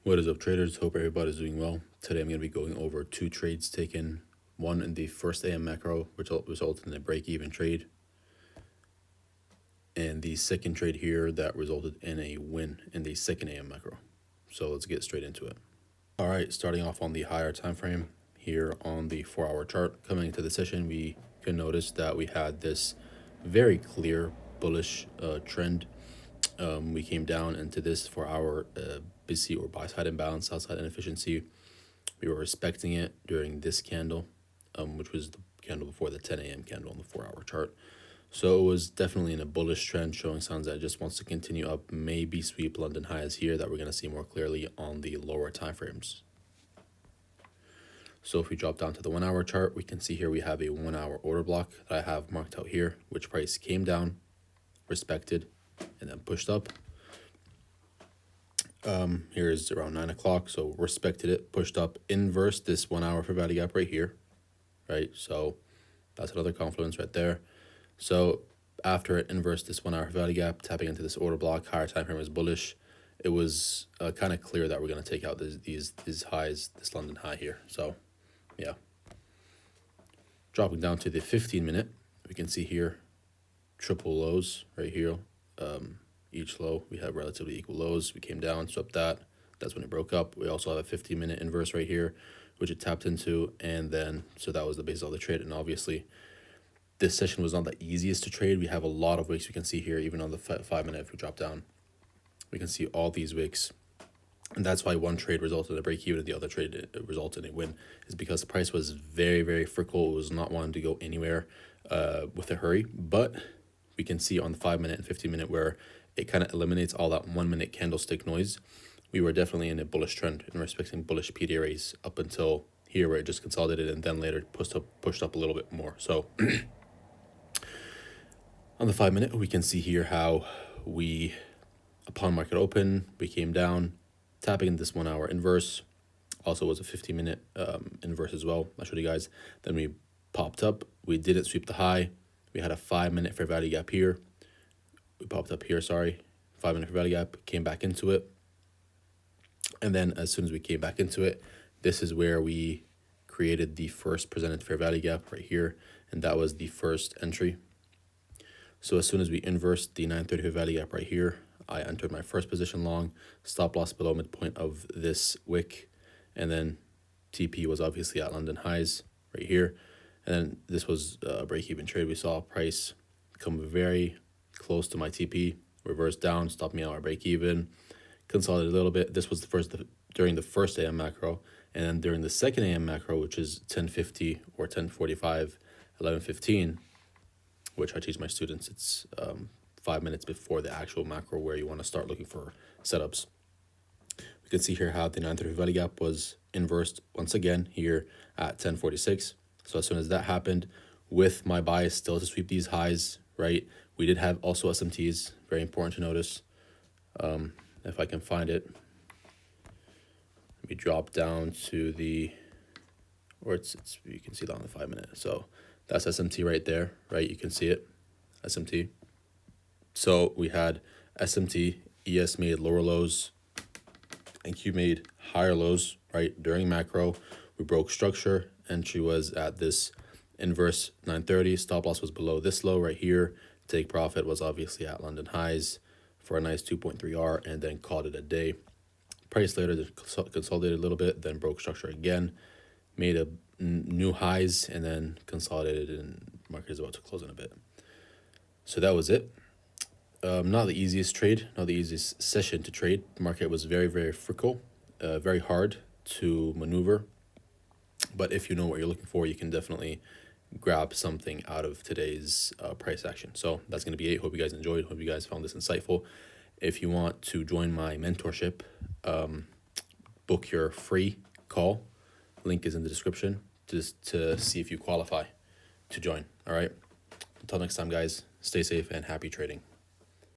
What is up, traders? Hope everybody's doing well. Today I'm going to be going over two trades taken. One in the first AM macro, which resulted in a break-even trade. And the second trade here that resulted in a win in the second AM macro. So let's get straight into it. All right, starting off on the higher time frame here on the 4-hour chart. Coming into the session, we can notice that we had this very clear bullish trend. We came down into this 4-hour busy or buy side imbalance, sell side inefficiency. We were respecting it during this candle, which was the candle before the 10 a.m. candle on the 4-hour chart. So it was definitely in a bullish trend, showing signs that it just wants to continue up, maybe sweep London highs here that we're going to see more clearly on the lower time frames. So if we drop down to the 1-hour chart, we can see here we have a 1-hour order block that I have marked out here, which price came down, respected, and then pushed up. Here is around 9 o'clock, so respected it, pushed up, inverse this 1-hour fair value gap right here, right? So that's another confluence right there. So after it inversed this 1-hour fair value gap, tapping into this order block, higher time frame was bullish. It was kind of clear that we're going to take out these highs, this London high here. So yeah, dropping down to the 15-minute, we can see here triple lows right here. Each low we have relatively equal lows. We came down, swept that. That's when it broke up. We also have a 15-minute inverse right here, which it tapped into, and then so that was the base of the trade. And obviously this session was not the easiest to trade. We have a lot of wicks we can see here, even on the 5-minute. If we drop down, we can see all these wicks, and that's why one trade resulted in a break even and the other trade resulted in a win, is because the price was very, very fickle. It was not wanting to go anywhere with a hurry. But we can see on the 5-minute and 15-minute where it kind of eliminates all that 1-minute candlestick noise. We were definitely in a bullish trend and respecting bullish PDRAs up until here, where it just consolidated and then later pushed up a little bit more. So on the 5-minute, we can see here how we, upon market open, we came down, tapping this 1-hour inverse. Also was a 15-minute inverse as well. I'll show you guys. Then we popped up. We didn't sweep the high. We had a 5-minute fair value gap here. We popped up here, 5-minute fair value gap, came back into it. And then as soon as we came back into it, this is where we created the first presented fair value gap right here. And that was the first entry. So as soon as we inversed the 930 fair value gap right here, I entered my first position long, stop loss below midpoint of this wick. And then TP was obviously at London highs right here. And then this was a break-even trade. We saw price come very close to my TP, reverse down, stop me out our break-even, consolidate a little bit. This was during the first AM macro, and then during the second AM macro, which is 10:50 or 10:45, 11:15, which I teach my students. It's 5 minutes before the actual macro where you want to start looking for setups. We can see here how the 930 value gap was inversed once again here at 10:46. So as soon as that happened, with my bias still to sweep these highs, right? We did have also SMTs, very important to notice. If I can find it, we drop down to the, or it's you can see that on the 5-minute. So that's SMT right there, right? You can see it, SMT. So we had SMT, ES made lower lows, and Q made higher lows, right? During macro, we broke structure. Entry was at this inverse 930. Stop loss was below this low right here. Take profit was obviously at London highs for a nice 2.3R, and then called it a day. Price later consolidated a little bit, then broke structure again, made a new highs, and then consolidated, and market is about to close in a bit. So that was it. Not the easiest trade, not the easiest session to trade. The market was very, very fickle, very hard to maneuver. But if you know what you're looking for, you can definitely grab something out of today's price action. So that's going to be it. Hope you guys enjoyed. Hope you guys found this insightful. If you want to join my mentorship, book your free call. Link is in the description just to see if you qualify to join. All right. Until next time, guys, stay safe and happy trading.